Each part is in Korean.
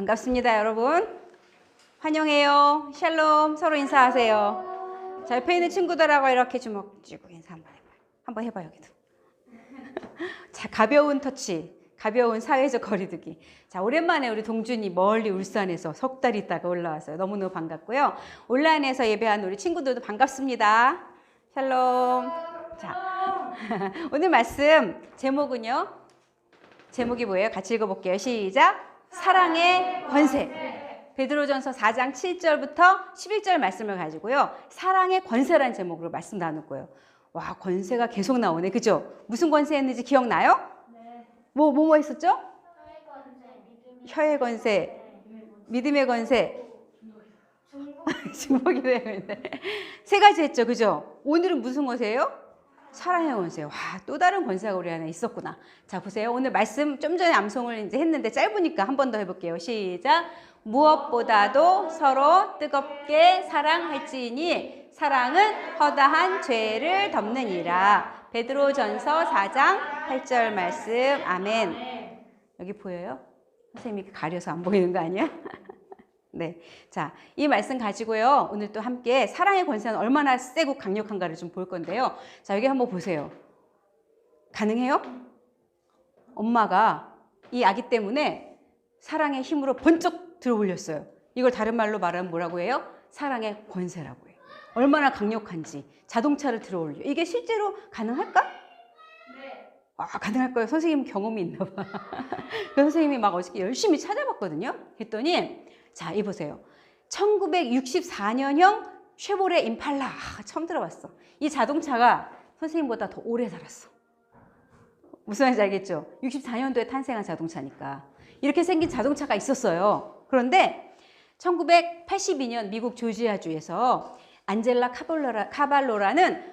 반갑습니다, 여러분. 환영해요. 샬롬. 서로 인사하세요. 자, 옆에 있는 친구들하고 이렇게 주먹 쥐고 인사 한번 해봐요. 한번 해봐요, 여기도. 자, 가벼운 터치, 가벼운 사회적 거리두기. 자, 오랜만에 우리 동준이 멀리 울산에서 석 달 있다가 올라왔어요. 너무너무 반갑고요. 온라인에서 예배한 우리 친구들도 반갑습니다. 샬롬. 자, 오늘 말씀 제목은요. 제목이 뭐예요? 같이 읽어볼게요. 시작. 사랑의 권세. 베드로전서 4장 7절부터 11절 말씀을 가지고요. 사랑의 권세라는 제목으로 말씀 나눌 거예요. 와, 권세가 계속 나오네. 그죠? 무슨 권세 했는지 기억나요? 네. 뭐 했었죠? 혀의 권세, 믿음의 권세, 중복, 중복의 권세. 세 가지 했죠. 그죠? 오늘은 무슨 권세예요? 사랑의 권세. 와, 또 다른 권세가 우리 안에 있었구나. 자, 보세요. 오늘 말씀 좀 전에 암송을 이제 했는데 짧으니까 한 번 더 해볼게요. 시작. 무엇보다도 서로 뜨겁게 사랑할지니 사랑은 허다한 죄를 덮느니라. 베드로전서 4장 8절 말씀. 아멘. 여기 보여요? 선생님이 가려서 안 보이는 거 아니야? 네. 자, 이 말씀 가지고요. 오늘 또 함께 사랑의 권세는 얼마나 세고 강력한가를 좀 볼 건데요. 자, 여기 한번 보세요. 가능해요? 엄마가 이 아기 때문에 사랑의 힘으로 번쩍 들어 올렸어요. 이걸 다른 말로 말하면 뭐라고 해요? 사랑의 권세라고 해요. 얼마나 강력한지 자동차를 들어 올려. 이게 실제로 가능할까? 네. 아, 가능할 거예요. 선생님 경험이 있나 봐. 그 선생님이 막 어저께 열심히 찾아봤거든요. 했더니 자, 이 보세요. 1964년형 쉐보레 임팔라. 처음 들어봤어. 이 자동차가 선생님보다 더 오래 살았어. 무슨 말인지 알겠죠? 64년도에 탄생한 자동차니까. 이렇게 생긴 자동차가 있었어요. 그런데 1982년 미국 조지아주에서 안젤라 카발로라는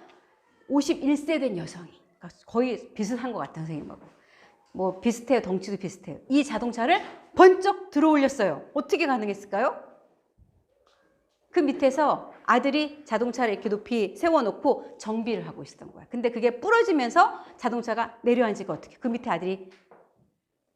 51세 된 여성이, 그러니까 거의 비슷한 것 같아요, 선생님하고. 뭐 비슷해요. 덩치도 비슷해요. 이 자동차를 번쩍 들어 올렸어요. 어떻게 가능했을까요? 그 밑에서 아들이 자동차를 이렇게 높이 세워놓고 정비를 하고 있었던 거야. 근데 그게 부러지면서 자동차가 내려앉으니까 어떻게? 그 밑에 아들이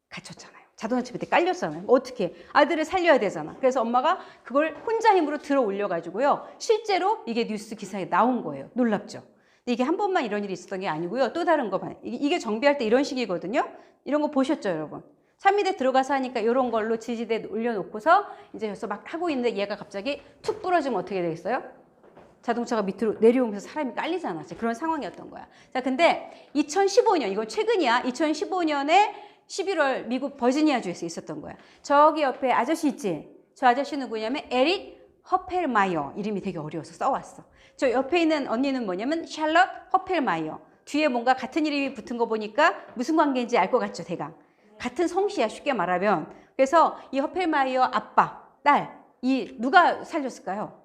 갇혔잖아요. 자동차 밑에 깔렸잖아요. 어떻게? 아들을 살려야 되잖아. 그래서 엄마가 그걸 혼자 힘으로 들어 올려가지고요. 실제로 이게 뉴스 기사에 나온 거예요. 놀랍죠? 근데 이게 한 번만 이런 일이 있었던 게 아니고요. 또 다른 거 봐요. 이게 정비할 때 이런 식이거든요. 이런 거 보셨죠, 여러분? 3미대 들어가서 하니까 이런 걸로 지지대 올려놓고서 이제 여기서 막 하고 있는데 얘가 갑자기 툭 부러지면 어떻게 되겠어요? 자동차가 밑으로 내려오면서 사람이 깔리잖아. 그런 상황이었던 거야. 자, 근데 2015년, 이건 최근이야. 2015년에 11월 미국 버지니아주에서 있었던 거야. 저기 옆에 아저씨 있지? 저 아저씨 누구냐면 에릭 허펠마이어. 이름이 되게 어려워서 써왔어. 저 옆에 있는 언니는 뭐냐면 샬럿 허펠마이어. 뒤에 뭔가 같은 이름이 붙은 거 보니까 무슨 관계인지 알 것 같죠, 대강. 같은 성씨야, 쉽게 말하면. 그래서 이 허펠마이어 아빠, 딸, 이 누가 살렸을까요?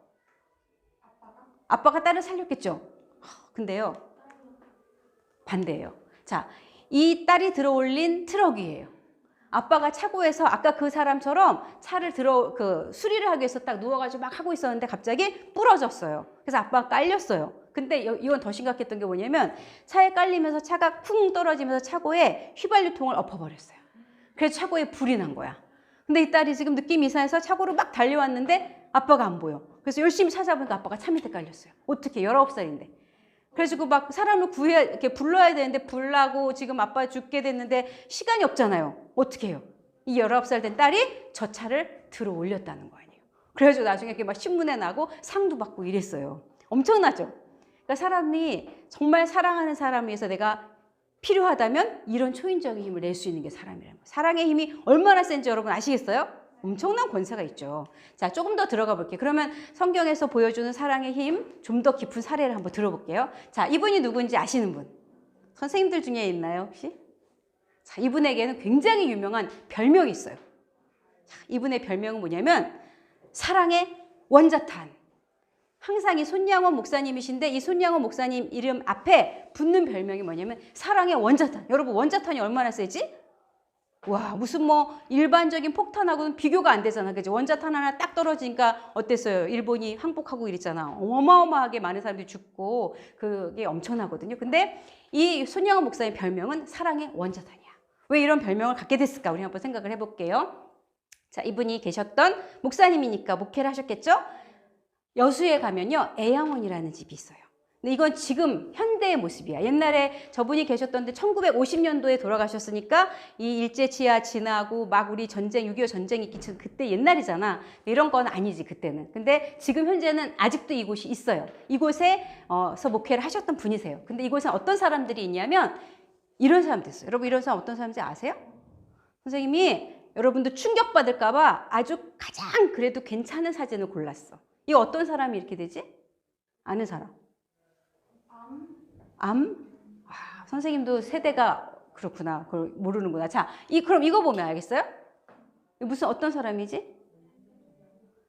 아빠가 딸을 살렸겠죠. 근데요, 반대예요. 자, 이 딸이 들어올린 트럭이에요. 아빠가 차고에서 아까 그 사람처럼 차를 수리를 하기 위해서 딱 누워가지고 막 하고 있었는데 갑자기 부러졌어요. 그래서 아빠가 깔렸어요. 근데 이건 더 심각했던 게 뭐냐면 차에 깔리면서 차가 쿵 떨어지면서 차고에 휘발유통을 엎어버렸어요. 그래서 차고에 불이 난 거야. 근데 이 딸이 지금 느낌이 이상해서 차고로 막 달려왔는데 아빠가 안 보여. 그래서 열심히 찾아보니까 아빠가 차 밑에 깔렸어요. 어떻게 19살인데. 그래가지고 막 사람을 이렇게 불러야 되는데 불나고 지금 아빠 죽게 됐는데 시간이 없잖아요. 어떻게 해요? 이 19살 된 딸이 저 차를 들어 올렸다는 거 아니에요. 그래가지고 나중에 이렇게 막 신문에 나고 상도 받고 이랬어요. 엄청나죠? 그러니까 사람이 정말 사랑하는 사람을 위해서 내가 필요하다면 이런 초인적인 힘을 낼 수 있는 게 사람이라는 거예요. 사랑의 힘이 얼마나 센지 여러분 아시겠어요? 엄청난 권세가 있죠. 자, 조금 더 들어가 볼게요. 그러면 성경에서 보여주는 사랑의 힘, 좀 더 깊은 사례를 한번 들어볼게요. 자, 이분이 누군지 아시는 분? 선생님들 중에 있나요, 혹시? 자, 이분에게는 굉장히 유명한 별명이 있어요. 자, 이분의 별명은 뭐냐면 사랑의 원자탄. 항상 이 손양원 목사님이신데 이 손양원 목사님 이름 앞에 붙는 별명이 뭐냐면 사랑의 원자탄. 여러분, 원자탄이 얼마나 세지? 와, 무슨 뭐 일반적인 폭탄하고는 비교가 안 되잖아. 그죠? 원자탄 하나 딱 떨어지니까 어땠어요? 일본이 항복하고 이랬잖아. 어마어마하게 많은 사람들이 죽고 그게 엄청나거든요. 근데 이 손양원 목사님 별명은 사랑의 원자탄이야. 왜 이런 별명을 갖게 됐을까? 우리 한번 생각을 해볼게요. 자, 이분이 계셨던 목사님이니까 목회를 하셨겠죠? 여수에 가면요, 애양원이라는 집이 있어요. 근데 이건 지금 현대의 모습이야. 옛날에 저분이 계셨던데 1950년도에 돌아가셨으니까 이 일제치하 지나고 막 우리 전쟁, 6.25 전쟁이 있기 전 그때 옛날이잖아. 이런 건 아니지, 그때는. 근데 지금 현재는 아직도 이곳이 있어요. 이곳에서 목회를 하셨던 분이세요. 근데 이곳에 어떤 사람들이 있냐면 이런 사람들 있어요. 여러분, 이런 사람 어떤 사람인지 아세요? 선생님이 여러분도 충격받을까봐 아주 가장 그래도 괜찮은 사진을 골랐어. 이 어떤 사람이 이렇게 되지? 아는 사람? 암? 아, 선생님도 세대가 그렇구나. 그걸 모르는구나. 자, 그럼 이거 보면 알겠어요? 무슨 어떤 사람이지?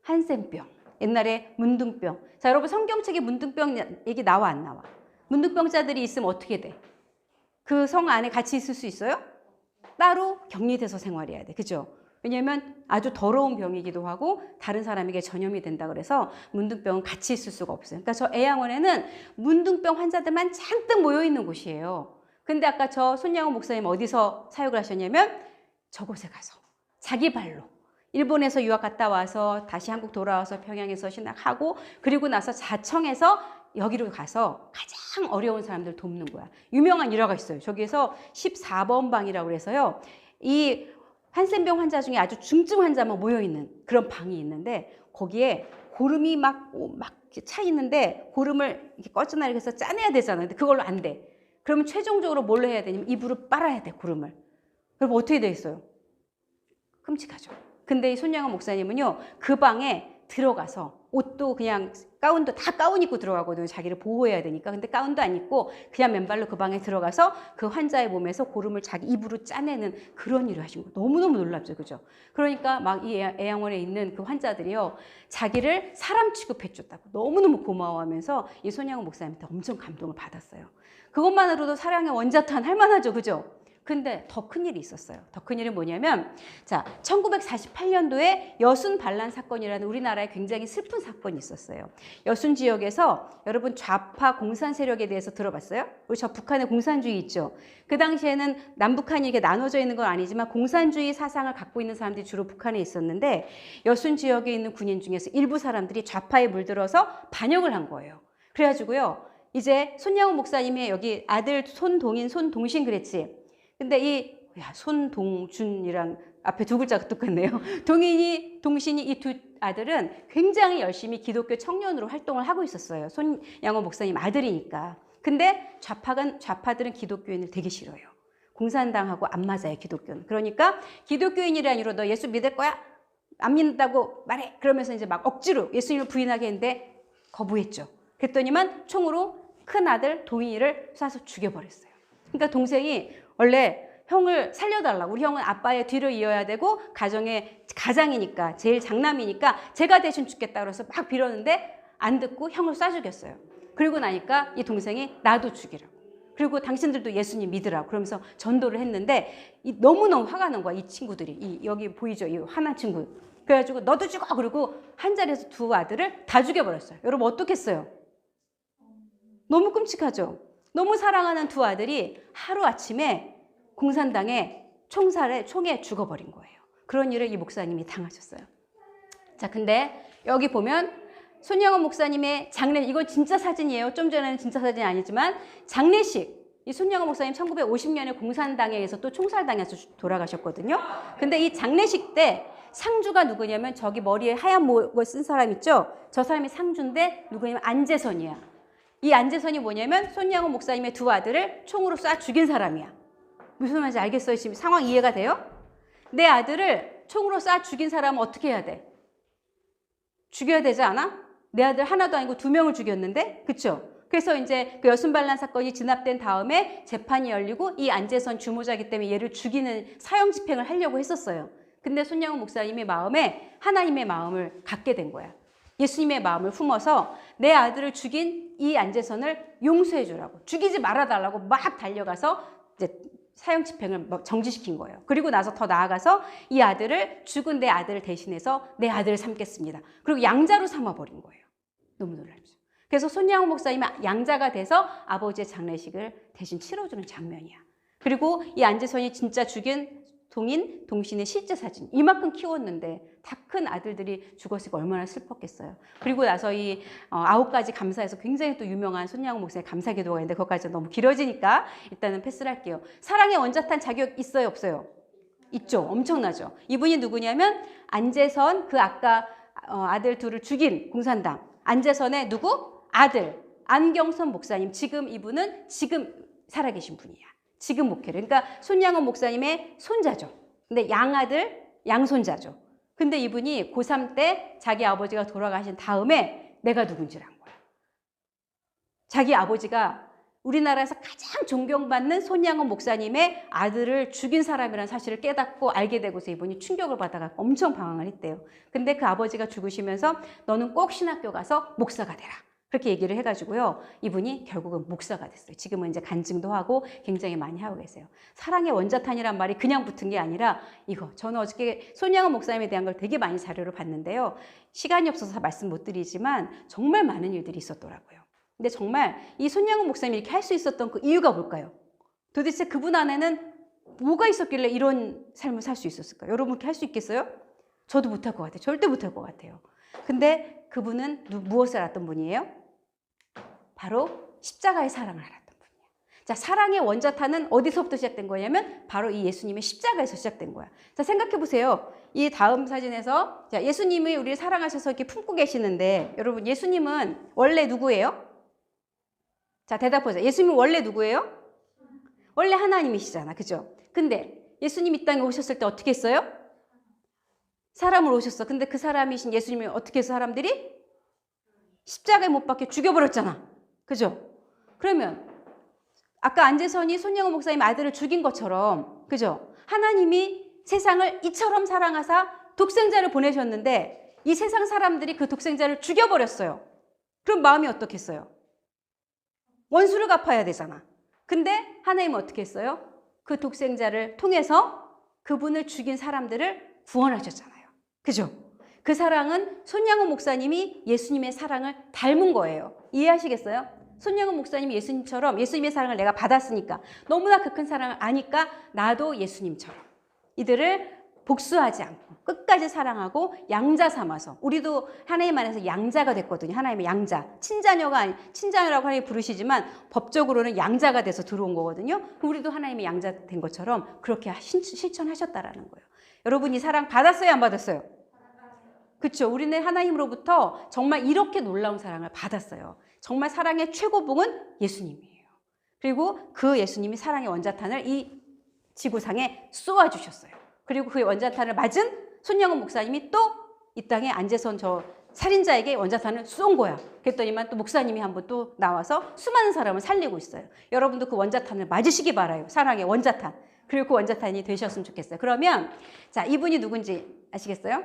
한센병. 옛날에 문둥병. 자, 여러분 성경책에 문둥병 얘기 나와 안 나와? 문둥병자들이 있으면 어떻게 돼? 그 성 안에 같이 있을 수 있어요? 따로 격리돼서 생활해야 돼. 그죠? 왜냐하면 아주 더러운 병이기도 하고 다른 사람에게 전염이 된다 그래서 문둥병은 같이 있을 수가 없어요. 그러니까 저 애양원에는 문둥병 환자들만 잔뜩 모여 있는 곳이에요. 근데 아까 저 손양호 목사님 어디서 사역을 하셨냐면 저곳에 가서 자기 발로 일본에서 유학 갔다 와서 다시 한국 돌아와서 평양에서 신학하고 그리고 나서 자청해서 여기로 가서 가장 어려운 사람들 돕는 거야. 유명한 일화가 있어요. 저기에서 14번 방이라고 그래서요. 이 한센병 환자 중에 아주 중증 환자만 모여있는 그런 방이 있는데 거기에 고름이 막 차 있는데 고름을 이렇게 꺼져나 이렇게 해서 짜내야 되잖아요. 근데 그걸로 안 돼. 그러면 최종적으로 뭘로 해야 되냐면 입으로 빨아야 돼, 고름을. 그럼 어떻게 돼 있어요? 끔찍하죠. 근데 이 손양호 목사님은요, 그 방에 들어가서 옷도 그냥 가운도 다 가운 입고 들어가거든요. 자기를 보호해야 되니까. 근데 가운도 안 입고 그냥 맨발로 그 방에 들어가서 그 환자의 몸에서 고름을 자기 입으로 짜내는 그런 일을 하신 거 너무너무 놀랍죠. 그죠? 그러니까 막 이 애양원에 있는 그 환자들이요. 자기를 사람 취급해 줬다고 너무너무 고마워하면서 이 손양호 목사님한테 엄청 감동을 받았어요. 그것만으로도 사랑의 원자탄 할 만하죠. 그죠? 근데 더 큰 일이 있었어요. 더 큰 일은 뭐냐면, 자, 1948년도에 여순 반란 사건이라는 우리나라에 굉장히 슬픈 사건이 있었어요. 여순 지역에서 여러분 좌파 공산 세력에 대해서 들어봤어요? 우리 저 북한의 공산주의 있죠? 그 당시에는 남북한이 이렇게 나눠져 있는 건 아니지만 공산주의 사상을 갖고 있는 사람들이 주로 북한에 있었는데 여순 지역에 있는 군인 중에서 일부 사람들이 좌파에 물들어서 반역을 한 거예요. 그래가지고요, 이제 손양호 목사님의 여기 아들 손동인, 손동신 그랬지? 근데 손동준이랑 앞에 두 글자가 똑같네요. 동인이, 동신이 이 두 아들은 굉장히 열심히 기독교 청년으로 활동을 하고 있었어요. 손양호 목사님 아들이니까. 근데 좌파들은 기독교인을 되게 싫어요. 공산당하고 안 맞아요, 기독교는. 그러니까 기독교인이라는 이유로 너 예수 믿을 거야? 안 믿는다고 말해. 그러면서 이제 막 억지로 예수님을 부인하게 했는데 거부했죠. 그랬더니만 총으로 큰 아들 동인이를 쏴서 죽여버렸어요. 그러니까 동생이 원래 형을 살려달라고, 우리 형은 아빠의 뒤를 이어야 되고 가정의 가장이니까 제일 장남이니까 제가 대신 죽겠다 그래서 막 빌었는데 안 듣고 형을 쏴 죽였어요. 그리고 나니까 이 동생이 나도 죽이라고, 그리고 당신들도 예수님 믿으라고 그러면서 전도를 했는데 너무너무 화가 난 거야. 이 친구들이, 여기 보이죠? 이 화난 친구. 그래가지고 너도 죽어. 그리고 한 자리에서 두 아들을 다 죽여버렸어요. 여러분 어떻겠어요? 너무 끔찍하죠? 너무 사랑하는 두 아들이 하루아침에 공산당의 총에 죽어버린 거예요. 그런 일을 이 목사님이 당하셨어요. 자, 근데 여기 보면 손양호 목사님의 이건 진짜 사진이에요. 좀 전에는 진짜 사진이 아니지만 장례식. 이 손양호 목사님 1950년에 공산당에 의해서 또 총살당해서 돌아가셨거든요. 근데 이 장례식 때 상주가 누구냐면 저기 머리에 하얀 목을 쓴 사람 있죠? 저 사람이 상주인데 누구냐면 안재선이야. 이 안재선이 뭐냐면 손양호 목사님의 두 아들을 총으로 쏴 죽인 사람이야. 무슨 말인지 알겠어요? 지금 상황 이해가 돼요? 내 아들을 총으로 쏴 죽인 사람은 어떻게 해야 돼? 죽여야 되지 않아? 내 아들 하나도 아니고 2명을 죽였는데? 그쵸? 그래서 이제 그 여순반란 사건이 진압된 다음에 재판이 열리고 이 안재선 주모자이기 때문에 얘를 죽이는 사형 집행을 하려고 했었어요. 근데 손양호 목사님의 마음에 하나님의 마음을 갖게 된 거야. 예수님의 마음을 품어서 내 아들을 죽인 이 안재선을 용서해 주라고, 죽이지 말아달라고 막 달려가서 이제 사형 집행을 정지시킨 거예요. 그리고 나서 더 나아가서 이 아들을, 죽은 내 아들을 대신해서 내 아들을 삼겠습니다. 그리고 양자로 삼아버린 거예요. 너무 놀랍죠. 그래서 손양호 목사님이 양자가 돼서 아버지의 장례식을 대신 치러주는 장면이야. 그리고 이 안재선이 진짜 죽인 동인, 동신의 실제 사진. 이만큼 키웠는데 다 큰 아들들이 죽었으니까 얼마나 슬펐겠어요. 그리고 나서 이 9가지 감사에서 굉장히 또 유명한 손양호 목사의 감사 기도가 있는데 그것까지 너무 길어지니까 일단은 패스를 할게요. 사랑의 원자탄 자격 있어요, 없어요? 있죠. 엄청나죠. 이분이 누구냐면 안재선, 그 아까 아들 둘을 죽인 공산당 안재선의 누구? 아들 안경선 목사님. 지금 이분은 지금 살아계신 분이야. 지금 목회를. 그러니까 손양호 목사님의 손자죠. 근데 양아들, 양손자죠. 근데 이분이 고3 때 자기 아버지가 돌아가신 다음에 내가 누군지를 안 거야. 자기 아버지가 우리나라에서 가장 존경받는 손양호 목사님의 아들을 죽인 사람이라는 사실을 깨닫고 알게 되고서 이분이 충격을 받아가 엄청 방황을 했대요. 근데 그 아버지가 죽으시면서 너는 꼭 신학교 가서 목사가 되라. 그렇게 얘기를 해가지고요. 이분이 결국은 목사가 됐어요. 지금은 이제 간증도 하고 굉장히 많이 하고 계세요. 사랑의 원자탄이란 말이 그냥 붙은 게 아니라 이거. 저는 어저께 손양호 목사님에 대한 걸 되게 많이 자료를 봤는데요. 시간이 없어서 말씀 못 드리지만 정말 많은 일들이 있었더라고요. 근데 정말 이 손양호 목사님이 이렇게 할 수 있었던 그 이유가 뭘까요? 도대체 그분 안에는 뭐가 있었길래 이런 삶을 살 수 있었을까요? 여러분 그렇게 할 수 있겠어요? 저도 못할 것 같아요. 절대 못할 것 같아요. 근데 그분은 무엇을 알았던 분이에요? 바로 십자가의 사랑을 알았던 분이에요. 자, 사랑의 원자탄은 어디서부터 시작된 거냐면 바로 이 예수님의 십자가에서 시작된 거야. 자, 생각해 보세요. 이 다음 사진에서 자, 예수님이 우리를 사랑하셔서 이렇게 품고 계시는데 여러분 예수님은 원래 누구예요? 자, 대답하세요. 예수님은 원래 누구예요? 원래 하나님이시잖아. 그죠? 근데 예수님 이 땅에 오셨을 때 어떻게 했어요? 사람으로 오셨어. 근데 그 사람이신 예수님이 어떻게 해서 사람들이? 십자가에 못 박혀 죽여버렸잖아. 그죠? 그러면 아까 안재선이 손양호 목사님 아들을 죽인 것처럼 그죠? 하나님이 세상을 이처럼 사랑하사 독생자를 보내셨는데 이 세상 사람들이 그 독생자를 죽여버렸어요. 그럼 마음이 어떻겠어요? 원수를 갚아야 되잖아. 근데 하나님은 어떻게 했어요? 그 독생자를 통해서 그분을 죽인 사람들을 구원하셨잖아요. 그죠? 그 사랑은 손양호 목사님이 예수님의 사랑을 닮은 거예요. 이해하시겠어요? 손양호 목사님이 예수님처럼 예수님의 사랑을 내가 받았으니까 너무나 그 큰 사랑을 아니까 나도 예수님처럼 이들을 복수하지 않고 끝까지 사랑하고 양자 삼아서 우리도 하나님 안에서 양자가 됐거든요. 하나님의 양자. 친자녀가 아니 친자녀라고 하나님 부르시지만 법적으로는 양자가 돼서 들어온 거거든요. 우리도 하나님의 양자 된 것처럼 그렇게 실천하셨다라는 거예요. 여러분 이 사랑 받았어요, 안 받았어요? 그렇죠. 우리는 하나님으로부터 정말 이렇게 놀라운 사랑을 받았어요. 정말 사랑의 최고봉은 예수님이에요. 그리고 그 예수님이 사랑의 원자탄을 이 지구상에 쏘아주셨어요. 그리고 그 원자탄을 맞은 손양호 목사님이 또 이 땅에 안재선 저 살인자에게 원자탄을 쏜 거야. 그랬더니만 또 목사님이 한번 또 나와서 수많은 사람을 살리고 있어요. 여러분도 그 원자탄을 맞으시기 바라요. 사랑의 원자탄. 그리고 그 원자탄이 되셨으면 좋겠어요. 그러면 자, 이분이 누군지 아시겠어요?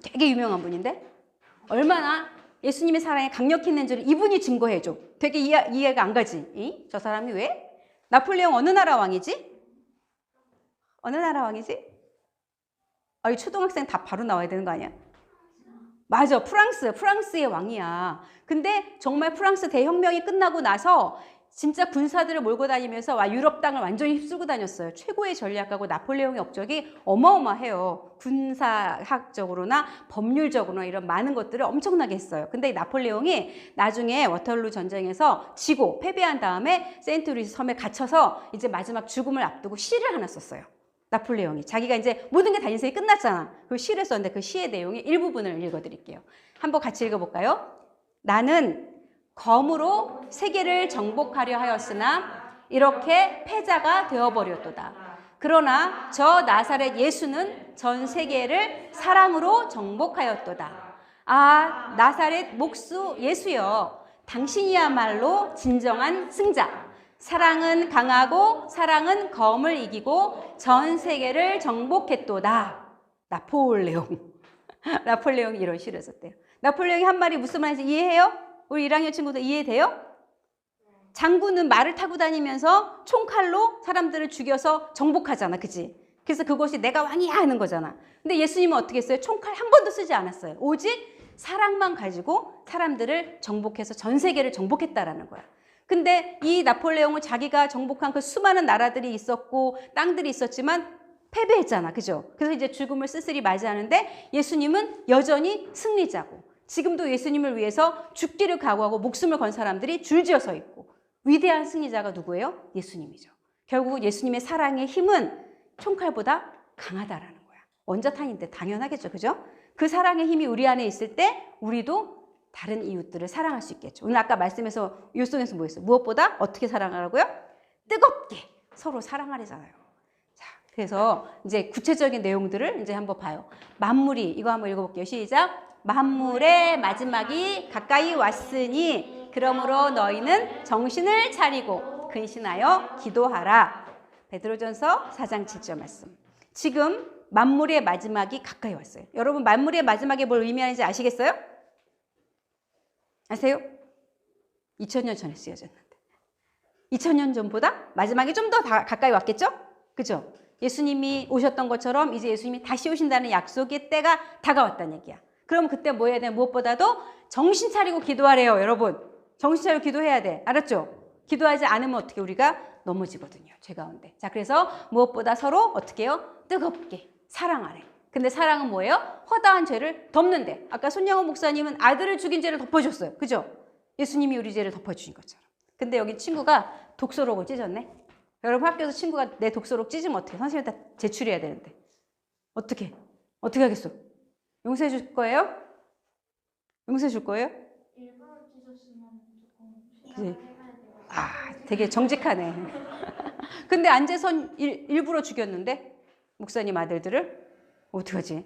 되게 유명한 분인데 얼마나 예수님의 사랑이 강력했는지를 이분이 증거해줘. 되게 이해가 안 가지? 저 사람이 왜? 나폴레옹 어느 나라 왕이지? 어느 나라 왕이지? 이 초등학생 다 바로 나와야 되는 거 아니야? 맞아. 프랑스의 왕이야. 근데 정말 프랑스 대혁명이 끝나고 나서 진짜 군사들을 몰고 다니면서 유럽 땅을 완전히 휩쓸고 다녔어요. 최고의 전략가고 나폴레옹의 업적이 어마어마해요. 군사학적으로나 법률적으로나 이런 많은 것들을 엄청나게 했어요. 근데 이 나폴레옹이 나중에 워털루 전쟁에서 지고 패배한 다음에 세인트루이스 섬에 갇혀서 이제 마지막 죽음을 앞두고 시를 하나 썼어요. 나폴레옹이. 자기가 이제 모든 게 다 인생이 끝났잖아. 그 시를 썼는데 그 시의 내용의 일부분을 읽어드릴게요. 한번 같이 읽어볼까요? 나는 검으로 세계를 정복하려 하였으나 이렇게 패자가 되어버렸도다. 그러나 저 나사렛 예수는 전 세계를 사랑으로 정복하였도다. 아, 나사렛 목수 예수여, 당신이야말로 진정한 승자. 사랑은 강하고 사랑은 검을 이기고 전 세계를 정복했도다. 나폴레옹. 나폴레옹이 이런 시를 썼대요. 나폴레옹이 한 말이 무슨 말인지 이해해요? 우리 1학년 친구들 이해돼요? 장군은 말을 타고 다니면서 총칼로 사람들을 죽여서 정복하잖아. 그치? 그래서 그것이 내가 왕이야 하는 거잖아. 근데 예수님은 어떻게 했어요? 총칼 한 번도 쓰지 않았어요. 오직 사랑만 가지고 사람들을 정복해서 전 세계를 정복했다라는 거야. 근데 이 나폴레옹은 자기가 정복한 그 수많은 나라들이 있었고 땅들이 있었지만 패배했잖아. 그죠? 그래서 이제 죽음을 쓸쓸히 맞이하는데 예수님은 여전히 승리자고 지금도 예수님을 위해서 죽기를 각오하고 목숨을 건 사람들이 줄지어 서 있고 위대한 승리자가 누구예요? 예수님이죠. 결국 예수님의 사랑의 힘은 총칼보다 강하다라는 거야. 원자탄인데 당연하겠죠. 그죠? 그 사랑의 힘이 우리 안에 있을 때 우리도 다른 이웃들을 사랑할 수 있겠죠. 오늘 아까 말씀에서 요송에서 뭐였어요? 무엇보다 어떻게 사랑하라고요? 뜨겁게 서로 사랑하래잖아요. 자, 그래서 이제 구체적인 내용들을 이제 한번 봐요. 만물이 이거 한번 읽어볼게요. 시작. 만물의 마지막이 가까이 왔으니 그러므로 너희는 정신을 차리고 근신하여 기도하라. 베드로전서 4장 7절 말씀. 지금 만물의 마지막이 가까이 왔어요. 여러분 만물의 마지막이 뭘 의미하는지 아시겠어요? 아세요? 2000년 전에 쓰여졌는데 2000년 전보다 마지막이 좀 더 가까이 왔겠죠? 그죠? 예수님이 오셨던 것처럼 이제 예수님이 다시 오신다는 약속의 때가 다가왔다는 얘기야. 그럼 그때 뭐 해야 돼? 무엇보다도 정신 차리고 기도하래요. 여러분 정신 차리고 기도해야 돼. 알았죠? 기도하지 않으면 어떻게 우리가 넘어지거든요. 죄 가운데. 자, 그래서 무엇보다 서로 어떻게 해요? 뜨겁게 사랑하래. 근데 사랑은 뭐예요? 허다한 죄를 덮는데. 아까 손영호 목사님은 아들을 죽인 죄를 덮어줬어요. 그죠? 예수님이 우리 죄를 덮어주신 것처럼. 근데 여기 친구가 독소록을 찢었네. 여러분 학교에서 친구가 내 독소록 찢으면 어떡해? 선생님한테 제출해야 되는데. 어떻게 하겠어? 용서해 줄 거예요? 용서해 줄 거예요? 일부러 찢었으면 조금 그치? 생각을 해봐야 돼요. 아, 되게 정직하네. 근데 안재선 일부러 죽였는데 목사님 아들들을 어떡하지?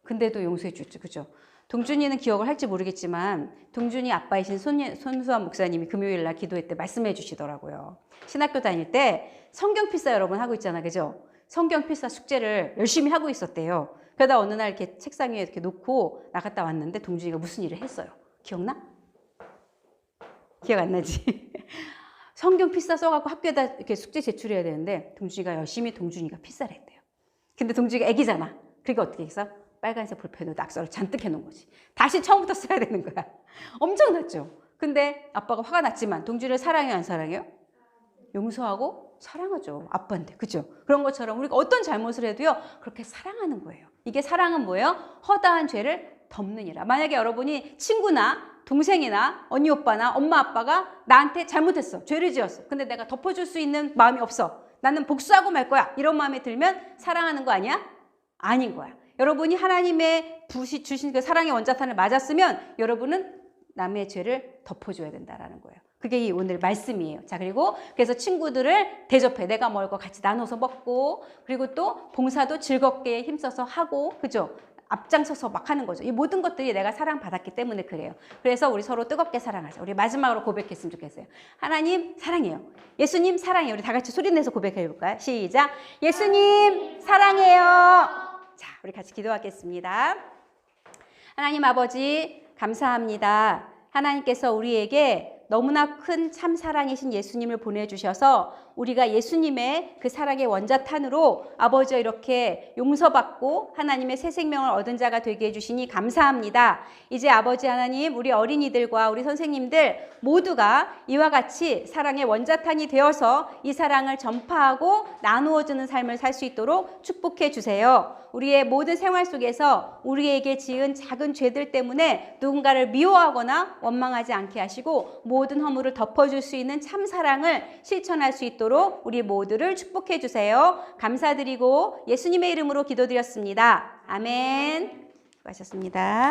근데도 용서해 줬죠. 그죠? 동준이는 기억을 할지 모르겠지만 동준이 아빠이신 손수환 목사님이 금요일 날 기도회 때 말씀해 주시더라고요. 신학교 다닐 때 성경 필사 여러분 하고 있잖아. 그죠? 성경 필사 숙제를 열심히 하고 있었대요. 그러다 어느 날 이렇게 책상 위에 이렇게 놓고 나갔다 왔는데 동준이가 무슨 일을 했어요. 기억나? 기억 안 나지? 성경 필사 써갖고 학교에다 이렇게 숙제 제출해야 되는데 동준이가 열심히 동준이가 필사를 했대요. 근데 동준이가 애기잖아. 그러니까 어떻게 했어? 빨간색 볼펜으로 낙서를 잔뜩 해놓은 거지. 다시 처음부터 써야 되는 거야. 엄청났죠? 근데 아빠가 화가 났지만 동준이를 사랑해요, 안 사랑해요? 용서하고 사랑하죠. 아빠인데. 그죠? 그런 것처럼 우리가 어떤 잘못을 해도요. 그렇게 사랑하는 거예요. 이게 사랑은 뭐예요? 허다한 죄를 덮느니라. 만약에 여러분이 친구나 동생이나 언니 오빠나 엄마 아빠가 나한테 잘못했어. 죄를 지었어. 근데 내가 덮어줄 수 있는 마음이 없어. 나는 복수하고 말 거야. 이런 마음이 들면 사랑하는 거 아니야? 아닌 거야. 여러분이 하나님의 주신 그 사랑의 원자탄을 맞았으면 여러분은 남의 죄를 덮어줘야 된다라는 거예요. 그게 이 오늘 말씀이에요. 자, 그리고 그래서 친구들을 대접해. 내가 먹을 거 같이 나눠서 먹고, 그리고 또 봉사도 즐겁게 힘써서 하고, 그죠? 앞장서서 막 하는 거죠. 이 모든 것들이 내가 사랑받았기 때문에 그래요. 그래서 우리 서로 뜨겁게 사랑하자. 우리 마지막으로 고백했으면 좋겠어요. 하나님 사랑해요. 예수님 사랑해요. 우리 다 같이 소리내서 고백해 볼까요? 시작. 예수님 사랑해요. 자, 우리 같이 기도하겠습니다. 하나님 아버지 감사합니다. 하나님께서 우리에게 너무나 큰 참 사랑이신 예수님을 보내주셔서 우리가 예수님의 그 사랑의 원자탄으로 아버지와 이렇게 용서받고 하나님의 새 생명을 얻은 자가 되게 해주시니 감사합니다. 이제 아버지 하나님 우리 어린이들과 우리 선생님들 모두가 이와 같이 사랑의 원자탄이 되어서 이 사랑을 전파하고 나누어주는 삶을 살 수 있도록 축복해 주세요. 우리의 모든 생활 속에서 우리에게 지은 작은 죄들 때문에 누군가를 미워하거나 원망하지 않게 하시고 모든 허물을 덮어줄 수 있는 참 사랑을 실천할 수 있도록 우리 모두를 축복해 주세요. 감사드리고 예수님의 이름으로 기도드렸습니다. 아멘. 수고하셨습니다.